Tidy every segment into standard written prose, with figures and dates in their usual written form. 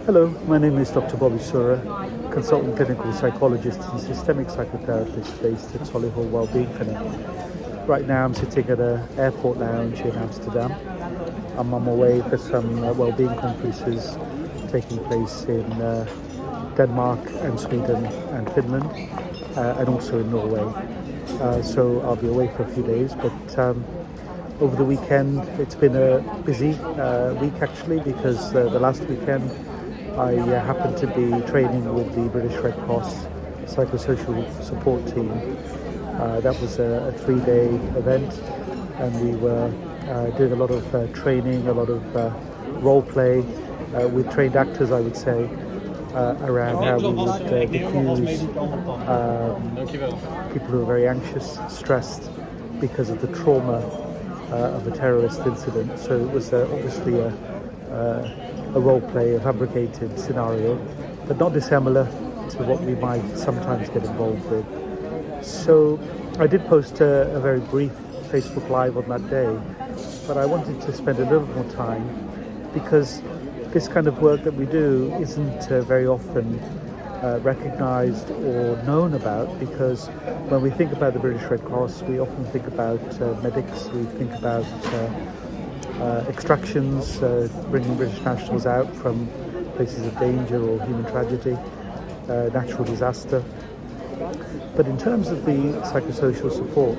Hello, my name is Dr Bobby Sura, consultant clinical psychologist and systemic psychotherapist based at Solihull Wellbeing Clinic. Right now I'm sitting at an airport lounge in Amsterdam. I'm on my way for some wellbeing conferences taking place in Denmark and Sweden and Finland and also in Norway. So I'll be away for a few days, but over the weekend it's been a busy week actually, because the last weekend I happened to be training with the British Red Cross psychosocial support team. That was a 3-day event, and we were doing a lot of training, a lot of role play with trained actors, I would say, around how we would diffuse people who are very anxious, stressed because of the trauma of a terrorist incident. So it was obviously a role play, a fabricated scenario, but not dissimilar to what we might sometimes get involved with. So I did post a very brief Facebook Live on that day, but I wanted to spend a little more time because this kind of work that we do isn't very often recognized or known about, because when we think about the British Red Cross, we often think about medics, we think about extractions, bringing British nationals out from places of danger or human tragedy, natural disaster. But in terms of the psychosocial support,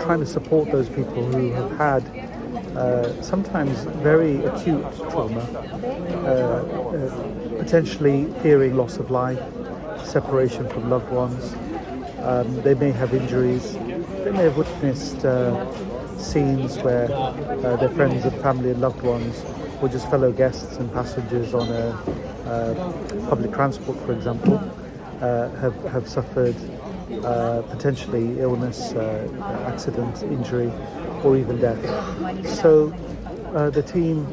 trying to support those people who have had sometimes very acute trauma, potentially fearing loss of life, separation from loved ones. They may have injuries, they may have witnessed scenes where their friends and family and loved ones, or just fellow guests and passengers on a public transport, for example, have suffered potentially illness, accident, injury, or even death. So the team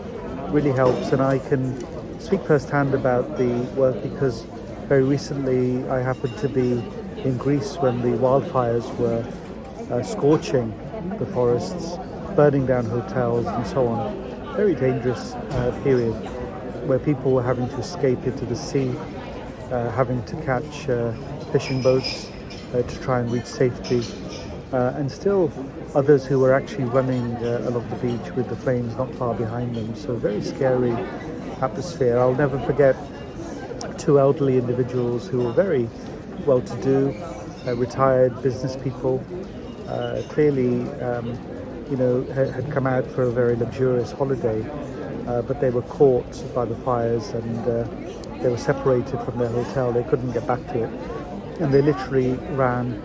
really helps, and I can speak firsthand about the work because very recently I happened to be in Greece when the wildfires were scorching the forests, burning down hotels and so on. Very dangerous period where people were having to escape into the sea, having to catch fishing boats to try and reach safety, and still others who were actually running along the beach with the flames not far behind them. So very scary atmosphere. I'll never forget two elderly individuals who were very well-to-do, retired business people, clearly had come out for a very luxurious holiday, but they were caught by the fires, and they were separated from their hotel. They couldn't get back to it, and they literally ran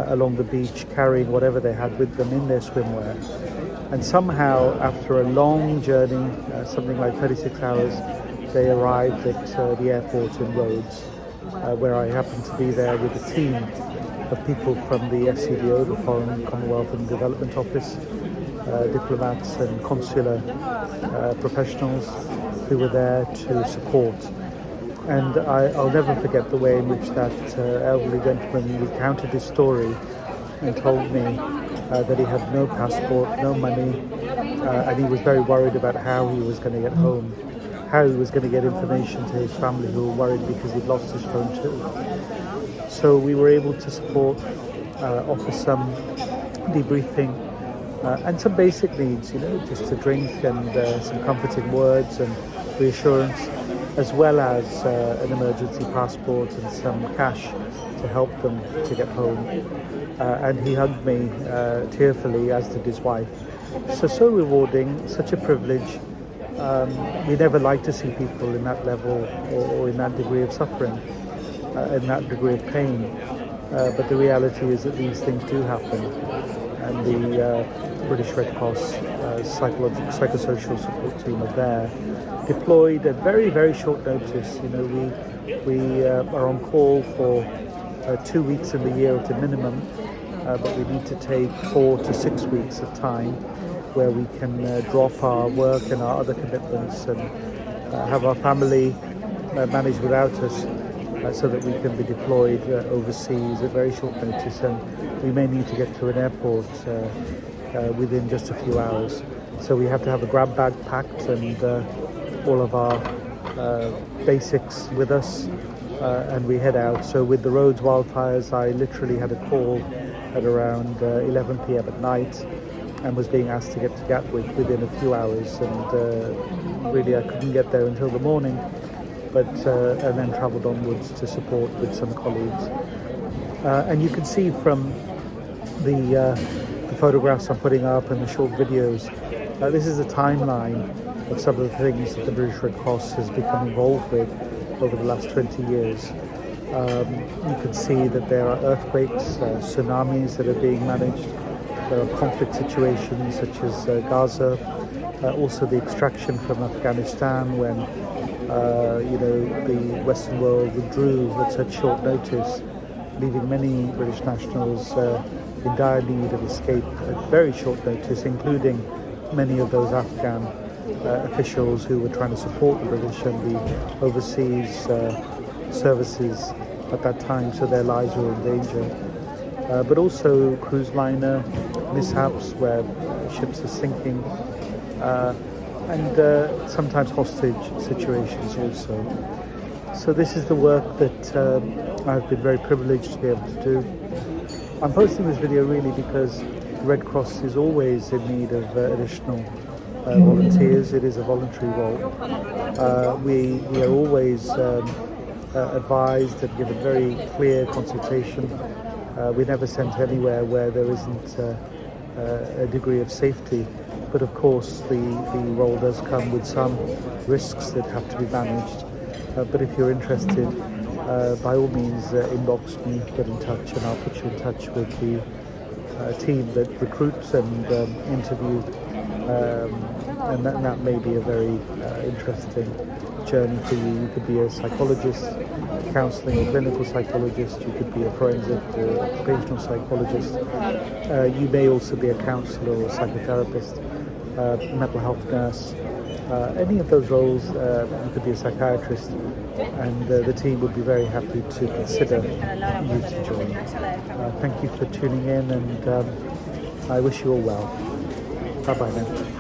along the beach carrying whatever they had with them in their swimwear. And somehow, after a long journey, something like 36 hours, they arrived at the airport in Rhodes, where I happened to be there with a team of people from the FCDO, the Foreign, Commonwealth and Development Office, diplomats and consular professionals who were there to support. And I'll never forget the way in which that elderly gentleman recounted his story and told me that he had no passport, no money, and he was very worried about how he was going to get home, how he was going to get information to his family, who were worried because he'd lost his phone too. So we were able to support, offer some debriefing and some basic needs, just to drink and some comforting words and reassurance, as well as an emergency passport and some cash to help them to get home. And he hugged me tearfully, as did his wife. So rewarding, such a privilege. We never like to see people in that level or in that degree of suffering, in that degree of pain. But the reality is that these things do happen. And the British Red Cross psychosocial support team are there, deployed at very, very short notice. We are on call for 2 weeks in the year at a minimum, but we need to take 4 to 6 weeks of time where we can drop our work and our other commitments and have our family manage without us, so that we can be deployed overseas at very short notice, and we may need to get to an airport within just a few hours. So we have to have a grab bag packed and all of our basics with us, and we head out. So with the Rhodes wildfires, I literally had a call at around 11 p.m. at night and was being asked to get to Gatwick within a few hours, and really I couldn't get there until the morning, but and then travelled onwards to support with some colleagues. And you can see from the photographs I'm putting up and the short videos, this is a timeline of some of the things that the British Red Cross has become involved with over the last 20 years. You can see that there are earthquakes, tsunamis that are being managed. There are conflict situations such as Gaza, also the extraction from Afghanistan when the Western world withdrew at such short notice, leaving many British nationals in dire need of escape at very short notice, including many of those Afghan officials who were trying to support the British and the overseas services at that time, so their lives were in danger. But also cruise liner mishaps where ships are sinking, and sometimes hostage situations also. So this is the work that I've been very privileged to be able to do. I'm posting this video really because the Red Cross is always in need of additional volunteers. It is a voluntary role. We are always advised and given very clear consultation. We're never sent anywhere where there isn't a degree of safety. But of course the role does come with some risks that have to be managed. But if you're interested, by all means inbox me, get in touch, and I'll put you in touch with the team that recruits and interview, and that may be a very interesting journey for you. You could be a psychologist, counselling, clinical psychologist, you could be a forensic or occupational psychologist, you may also be a counsellor or psychotherapist, mental health nurse. Any of those roles, you could be a psychiatrist, and the team would be very happy to consider you to join. Thank you for tuning in, and I wish you all well. Bye bye now.